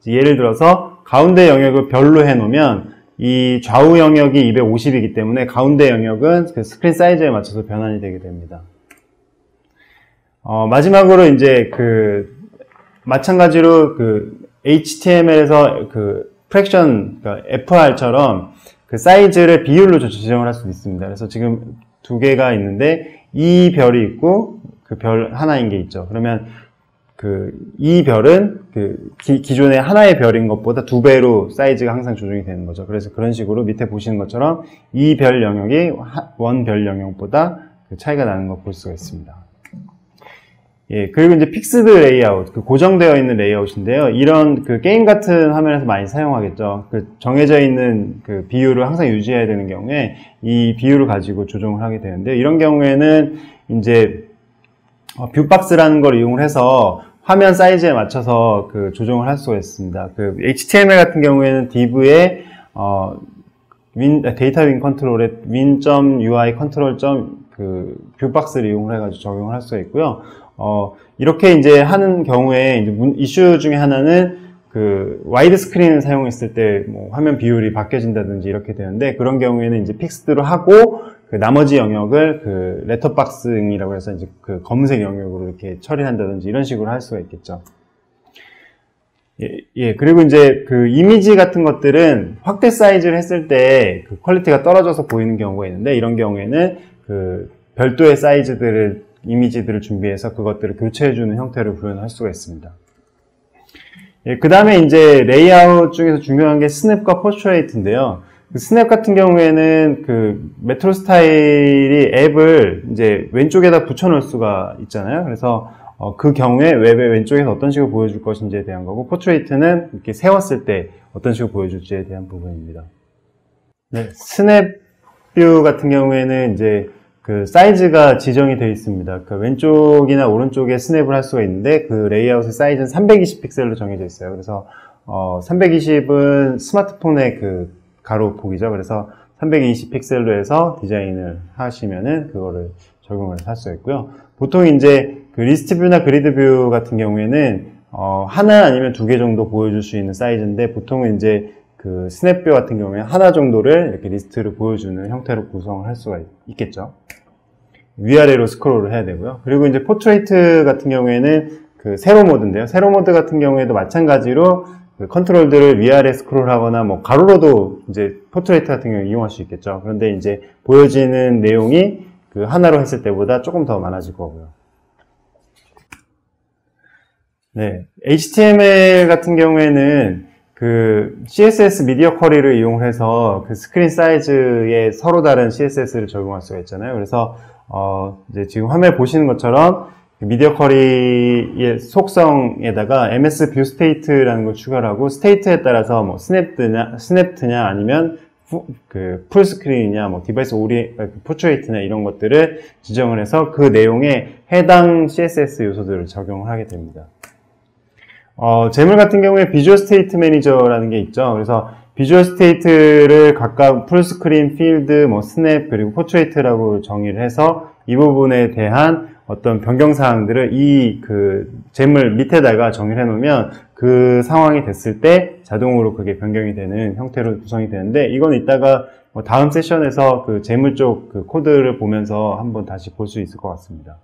예를 들어서 가운데 영역을 별로 해놓으면 이 좌우 영역이 250이기 때문에 가운데 영역은 그 스크린 사이즈에 맞춰서 변환이 되게 됩니다. 마지막으로 이제 마찬가지로 HTML에서 프랙션, 그러니까 FR처럼 사이즈를 비율로 지정을 할 수 있습니다. 그래서 지금 두 개가 있는데 이 별이 있고 그 별 하나인 게 있죠. 그러면 이 별은 기존의 하나의 별인 것보다 2배로 사이즈가 항상 조정이 되는 거죠. 그래서 그런 식으로 밑에 보시는 것처럼 이 별 영역이 원 별 영역보다 차이가 나는 걸 볼 수가 있습니다. 그리고 이제 픽스드 레이아웃, 고정되어 있는 레이아웃인데요. 이런 게임 같은 화면에서 많이 사용하겠죠. 정해져 있는 비율을 항상 유지해야 되는 경우에 이 비율을 가지고 조정을 하게 되는데, 이런 경우에는 이제 뷰박스라는 걸 이용을 해서 화면 사이즈에 맞춰서 조정을 할 수가 있습니다. HTML 같은 경우에는 div의 데이터 윈 컨트롤에 win.ui 컨트롤 뷰박스를 이용을 해가지고 적용을 할 수가 있고요. 이렇게 이제 하는 경우에 이제 이슈 중에 하나는 와이드 스크린을 사용했을 때 뭐 화면 비율이 바뀌어진다든지 이렇게 되는데, 그런 경우에는 이제 픽스드로 하고 나머지 영역을 레터박스ing이라고 해서 이제 검은색 영역으로 이렇게 처리한다든지 이런 식으로 할 수가 있겠죠. 그리고 이제 이미지 같은 것들은 확대 사이즈를 했을 때 퀄리티가 떨어져서 보이는 경우가 있는데, 이런 경우에는 별도의 사이즈들을 이미지들을 준비해서 그것들을 교체해주는 형태를 구현할 수가 있습니다. 예, 그 다음에 이제 레이아웃 중에서 중요한 게 스냅과 포트레이트인데요. 그 스냅 같은 경우에는 그 메트로 스타일이 앱을 이제 왼쪽에다 붙여놓을 수가 있잖아요. 그래서 그 경우에 웹의 왼쪽에서 어떤 식으로 보여줄 것인지에 대한 거고, 포트레이트는 이렇게 세웠을 때 어떤 식으로 보여줄지에 대한 부분입니다. 네, 스냅 뷰 같은 경우에는 이제 그 사이즈가 지정이 되어 있습니다. 그 왼쪽이나 오른쪽에 스냅을 할 수가 있는데 그 레이아웃의 사이즈는 320픽셀로 정해져 있어요. 그래서 320은 스마트폰의 그 가로 폭이죠. 그래서 320픽셀로 해서 디자인을 하시면은 그거를 적용을 할 수가 있고요. 보통 이제 그 리스트 뷰나 그리드 뷰 같은 경우에는 하나 아니면 두 개 정도 보여줄 수 있는 사이즈인데, 보통은 이제 그 스냅 뷰 같은 경우에 하나 정도를 이렇게 리스트를 보여주는 형태로 구성을 할 수가 있겠죠. 위아래로 스크롤을 해야 되고요. 그리고 이제 포트레이트 같은 경우에는 그 세로 모드인데요. 세로 모드 같은 경우에도 마찬가지로 그 컨트롤들을 위아래 스크롤하거나 뭐 가로로도 이제 포트레이트 같은 경우에 이용할 수 있겠죠. 그런데 이제 보여지는 내용이 그 하나로 했을 때보다 조금 더 많아질 거고요. 네, HTML 같은 경우에는 그 CSS 미디어 쿼리를 이용해서 그 스크린 사이즈에 서로 다른 CSS를 적용할 수가 있잖아요. 그래서 이제 지금 화면에 보시는 것처럼 미디어 쿼리의 속성에다가 MS 뷰 스테이트라는 걸 추가를 하고, 스테이트에 따라서 뭐 스냅트냐 아니면 그 풀스크린이냐, 뭐 디바이스 포트레이트나 이런 것들을 지정을 해서 그 내용에 해당 CSS 요소들을 적용을 하게 됩니다. 제물 같은 경우에 비주얼 스테이트 매니저라는 게 있죠. 그래서 비주얼 스테이트를 각각 풀스크린, 필드, 뭐 스냅, 그리고 포트레이트라고 정의를 해서 이 부분에 대한 어떤 변경 사항들을 이 그 제물 밑에다가 정의를 해 놓으면 그 상황이 됐을 때 자동으로 그게 변경이 되는 형태로 구성이 되는데, 이건 이따가 뭐 다음 세션에서 그 제물 쪽 그 코드를 보면서 한번 다시 볼 수 있을 것 같습니다.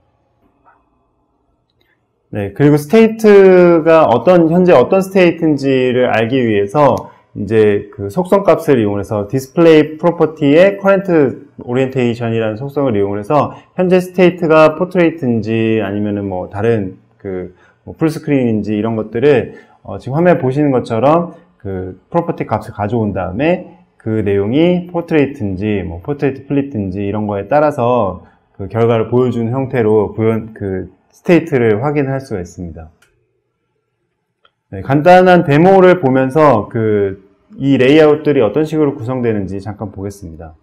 네, 그리고 스테이트가 현재 어떤 스테이트인지를 알기 위해서 이제 그 속성 값을 이용해서 디스플레이 프로퍼티의 커런트 오리엔테이션이라는 속성을 이용해서 현재 스테이트가 포트레이트인지 아니면은 뭐 다른 뭐 풀스크린인지 이런 것들을 지금 화면에 보시는 것처럼 그 프로퍼티 값을 가져온 다음에 그 내용이 포트레이트인지 뭐 포트레이트 플립인지 이런 거에 따라서 그 결과를 보여주는 형태로 그 스테이트를 확인할 수가 있습니다. 네, 간단한 데모를 보면서 이 레이아웃들이 어떤 식으로 구성되는지 잠깐 보겠습니다.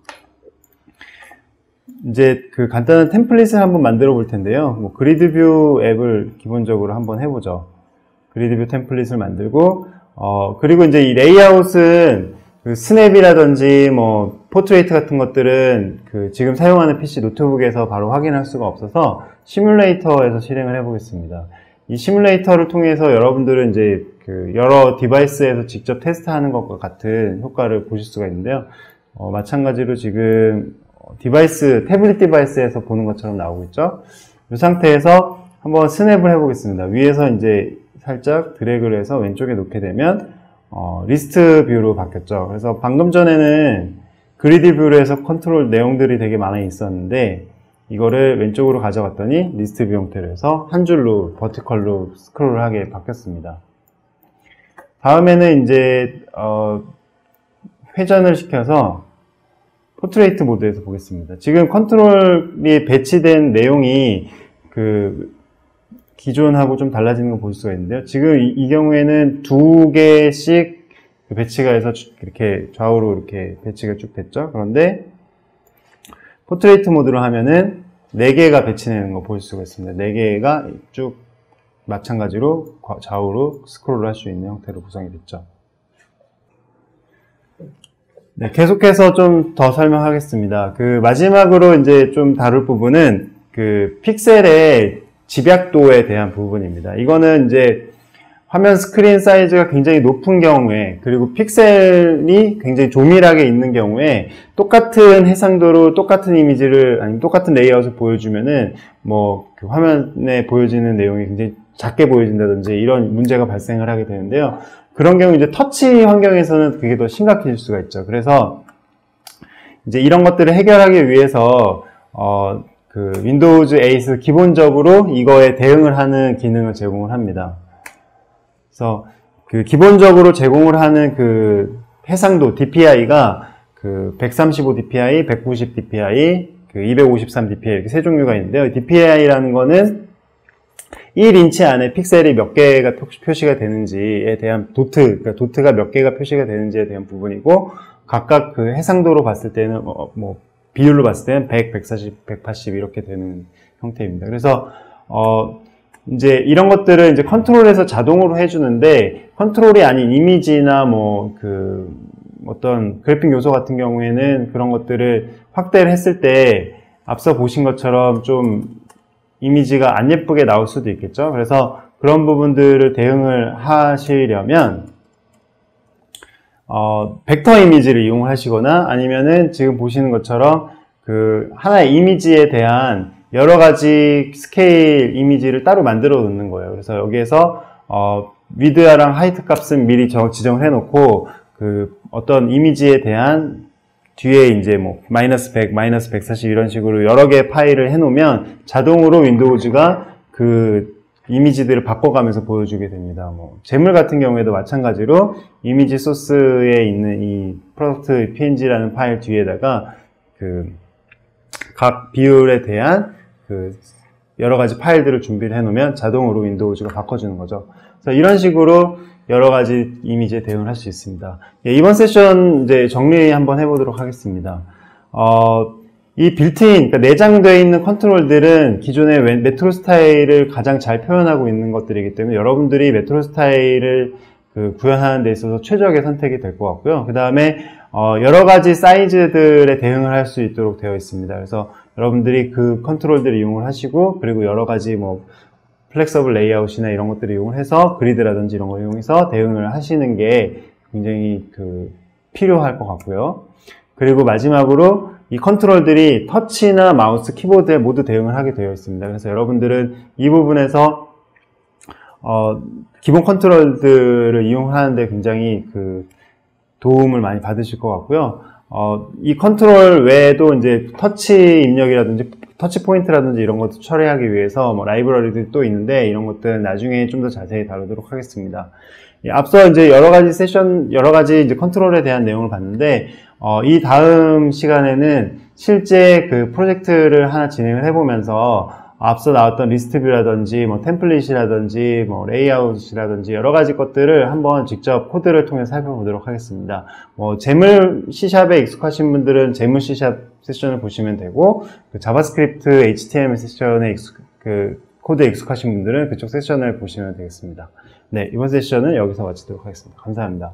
이제 그 간단한 템플릿을 한번 만들어 볼 텐데요. 뭐 그리드 뷰 앱을 기본적으로 한번 해보죠. 그리드 뷰 템플릿을 만들고, 그리고 이제 이 레이아웃은 그 스냅이라든지 뭐 포트레이트 같은 것들은 그 지금 사용하는 PC 노트북에서 바로 확인할 수가 없어서 시뮬레이터에서 실행을 해보겠습니다. 이 시뮬레이터를 통해서 여러분들은 이제 그 여러 디바이스에서 직접 테스트하는 것과 같은 효과를 보실 수가 있는데요. 마찬가지로 지금 태블릿 디바이스에서 보는 것처럼 나오고 있죠. 이 상태에서 한번 스냅을 해보겠습니다. 위에서 이제 살짝 드래그를 해서 왼쪽에 놓게 되면 리스트 뷰로 바뀌었죠. 그래서 방금 전에는 그리드 뷰로 해서 컨트롤 내용들이 되게 많이 있었는데, 이거를 왼쪽으로 가져갔더니 리스트 뷰 형태로 해서 한 줄로 버티컬로 스크롤을 하게 바뀌었습니다. 다음에는 이제 회전을 시켜서 포트레이트 모드에서 보겠습니다. 지금 컨트롤이 배치된 내용이 그 기존하고 좀 달라지는 걸 볼 수가 있는데요. 지금 이 경우에는 두 개씩 배치가 해서 이렇게 좌우로 이렇게 배치가 쭉 됐죠. 그런데 포트레이트 모드로 하면은 4개가 배치되는 거 볼 수가 있습니다. 4개가 쭉 마찬가지로 좌우로 스크롤을 할 수 있는 형태로 구성이 됐죠. 네, 계속해서 좀 더 설명하겠습니다. 그 마지막으로 이제 좀 다룰 부분은 그 픽셀의 집약도에 대한 부분입니다. 이거는 이제 화면 스크린 사이즈가 굉장히 높은 경우에, 그리고 픽셀이 굉장히 조밀하게 있는 경우에 똑같은 해상도로 똑같은 이미지를, 아니면 똑같은 레이아웃을 보여주면은 뭐 그 화면에 보여지는 내용이 굉장히 작게 보여진다든지 이런 문제가 발생을 하게 되는데요. 그런 경우 이제 터치 환경에서는 그게 더 심각해질 수가 있죠. 그래서 이제 이런 것들을 해결하기 위해서 그 윈도우즈 8 기본적으로 이거에 대응을 하는 기능을 제공을 합니다. 그래서 그 기본적으로 제공을 하는 그 해상도 DPI가 그 135 DPI, 190 DPI, 그 253 DPI 이렇게 세 종류가 있는데요. DPI라는 거는 1인치 안에 픽셀이 몇 개가 표시가 되는지에 대한 그러니까 도트가 몇 개가 표시가 되는지에 대한 부분이고, 각각 그 해상도로 봤을 때는 뭐 비율로 봤을 때는 100, 140, 180 이렇게 되는 형태입니다. 그래서 이제 이런 것들을 이제 컨트롤에서 자동으로 해주는데, 컨트롤이 아닌 이미지나 뭐 그 어떤 그래픽 요소 같은 경우에는 그런 것들을 확대를 했을 때 앞서 보신 것처럼 좀 이미지가 안 예쁘게 나올 수도 있겠죠. 그래서 그런 부분들을 대응을 하시려면 벡터 이미지를 이용하시거나, 아니면은 지금 보시는 것처럼 그 하나의 이미지에 대한 여러 가지 스케일 이미지를 따로 만들어 놓는 거예요. 그래서 여기에서 위드랑 하이트 값은 미리 지정을 해 놓고, 그 어떤 이미지에 대한 뒤에 이제 뭐 마이너스 100, 마이너스 140 이런 식으로 여러 개의 파일을 해 놓으면 자동으로 윈도우즈가 그 이미지들을 바꿔가면서 보여주게 됩니다. 뭐 재물 같은 경우에도 마찬가지로 이미지 소스에 있는 이 프로덕트 png라는 파일 뒤에다가 그 각 비율에 대한 그 여러 가지 파일들을 준비를 해 놓으면 자동으로 윈도우즈가 바꿔주는 거죠. 그래서 이런 식으로 여러 가지 이미지에 대응을 할 수 있습니다. 이번 세션 이제 정리 한번 해보도록 하겠습니다. 이 빌트인, 그러니까 내장되어 있는 컨트롤들은 기존의 메트로 스타일을 가장 잘 표현하고 있는 것들이기 때문에 여러분들이 메트로 스타일을 구현하는 데 있어서 최적의 선택이 될 것 같고요. 그 다음에 여러 가지 사이즈들에 대응을 할 수 있도록 되어 있습니다. 그래서 여러분들이 그 컨트롤들을 이용을 하시고, 그리고 여러 가지 뭐 플렉서블 레이아웃이나 이런 것들을 이용해서 그리드라든지 이런 걸 이용해서 대응을 하시는 게 굉장히 필요할 것 같고요. 그리고 마지막으로 이 컨트롤들이 터치나 마우스, 키보드에 모두 대응을 하게 되어 있습니다. 그래서 여러분들은 이 부분에서 기본 컨트롤들을 이용하는데 굉장히 도움을 많이 받으실 것 같고요. 이 컨트롤 외에도 이제 터치 입력이라든지 터치 포인트라든지 이런 것도 처리하기 위해서 뭐 라이브러리들이 또 있는데, 이런 것들은 나중에 좀 더 자세히 다루도록 하겠습니다. 앞서 이제 여러 가지 이제 컨트롤에 대한 내용을 봤는데, 이 다음 시간에는 실제 그 프로젝트를 하나 진행을 해보면서 앞서 나왔던 리스트 뷰라든지 뭐 템플릿이라든지 뭐 레이아웃이라든지 여러 가지 것들을 한번 직접 코드를 통해 살펴보도록 하겠습니다. 뭐 재물 C샵에 익숙하신 분들은 재물 C샵 세션을 보시면 되고, 그 자바스크립트 HTML 세션에 코드에 익숙하신 분들은 그쪽 세션을 보시면 되겠습니다. 네, 이번 세션은 여기서 마치도록 하겠습니다. 감사합니다.